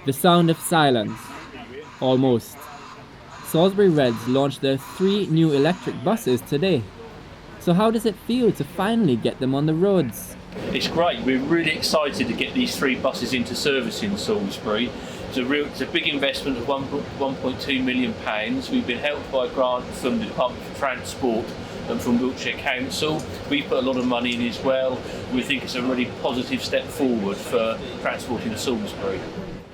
The sound of silence. Almost. Salisbury Reds launched their 3 new electric buses today. So how does it feel to finally get them on the roads? It's great. We're really excited to get these 3 buses into service in Salisbury. It's a big investment of £1.2 million. We've been helped by a grant from the Department for Transport and from Wiltshire Council. We put a lot of money in as well. We think it's a really positive step forward for transport in Salisbury.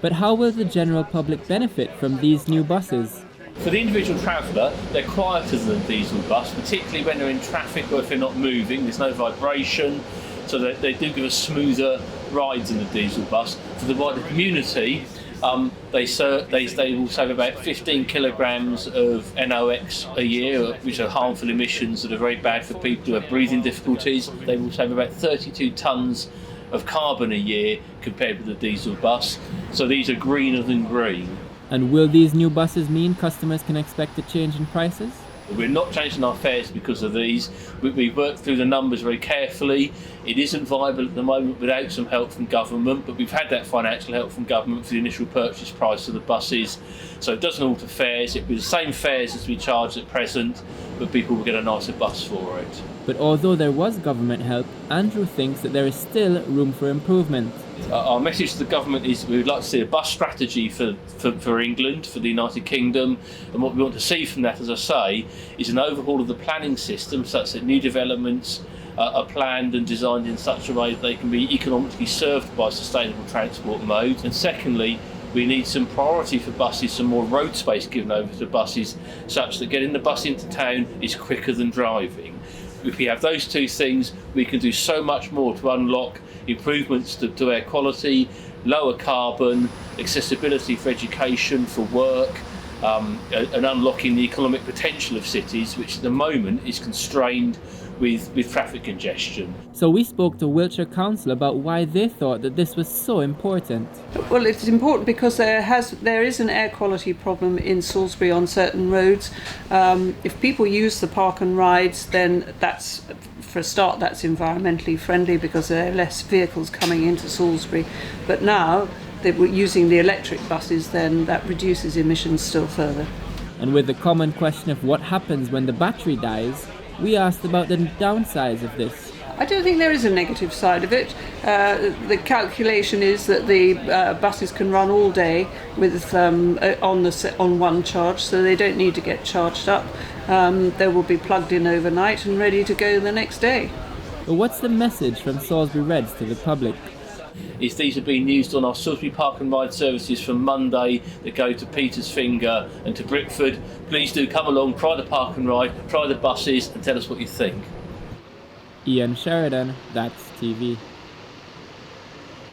But how will the general public benefit from these new buses? For the individual traveller, they're quieter than a diesel bus, particularly when they're in traffic or if they're not moving. There's no vibration, so they do give us smoother rides than the diesel bus. For the wider community, they will save about 15 kilograms of NOx a year, which are harmful emissions that are very bad for people who have breathing difficulties. They will save about 32 tonnes of carbon a year compared with the diesel bus. So these are greener than green. And will these new buses mean customers can expect a change in prices? We're not changing our fares because of these. We've worked through the numbers very carefully. It isn't viable at the moment without some help from government, but we've had that financial help from government for the initial purchase price of the buses. So it doesn't alter fares. It'll be the same fares as we charge at present, but people will get a nicer bus for it. But although there was government help, Andrew thinks that there is still room for improvement. Our message to the government is we would like to see a bus strategy for England, for the United Kingdom, and what we want to see from that, as I say, is an overhaul of the planning system such that new developments are planned and designed in such a way that they can be economically served by sustainable transport modes. And secondly, we need some priority for buses, some more road space given over to buses, such that getting the bus into town is quicker than driving. If we have those 2 things, we can do so much more to unlock improvements to air quality, lower carbon, accessibility for education, for work, and unlocking the economic potential of cities, which at the moment is constrained with traffic congestion. So we spoke to Wiltshire Council about why they thought that this was so important. Well, it's important because there is an air quality problem in Salisbury on certain roads. If people use the park and rides, then for a start that's environmentally friendly because there are less vehicles coming into Salisbury. But now that we're using the electric buses, then that reduces emissions still further. And with the common question of what happens when the battery dies, we asked about the downsides of this. I don't think there is a negative side of it. The calculation is that the buses can run all day with on one charge, so they don't need to get charged up. They will be plugged in overnight and ready to go the next day. But what's the message from Salisbury Reds to the public? Is these are being used on our Salisbury Park and Ride services from Monday that go to Peter's Finger and to Brickford. Please do come along, try the Park and Ride, try the buses and tell us what you think. Ian Sheridan, That's TV.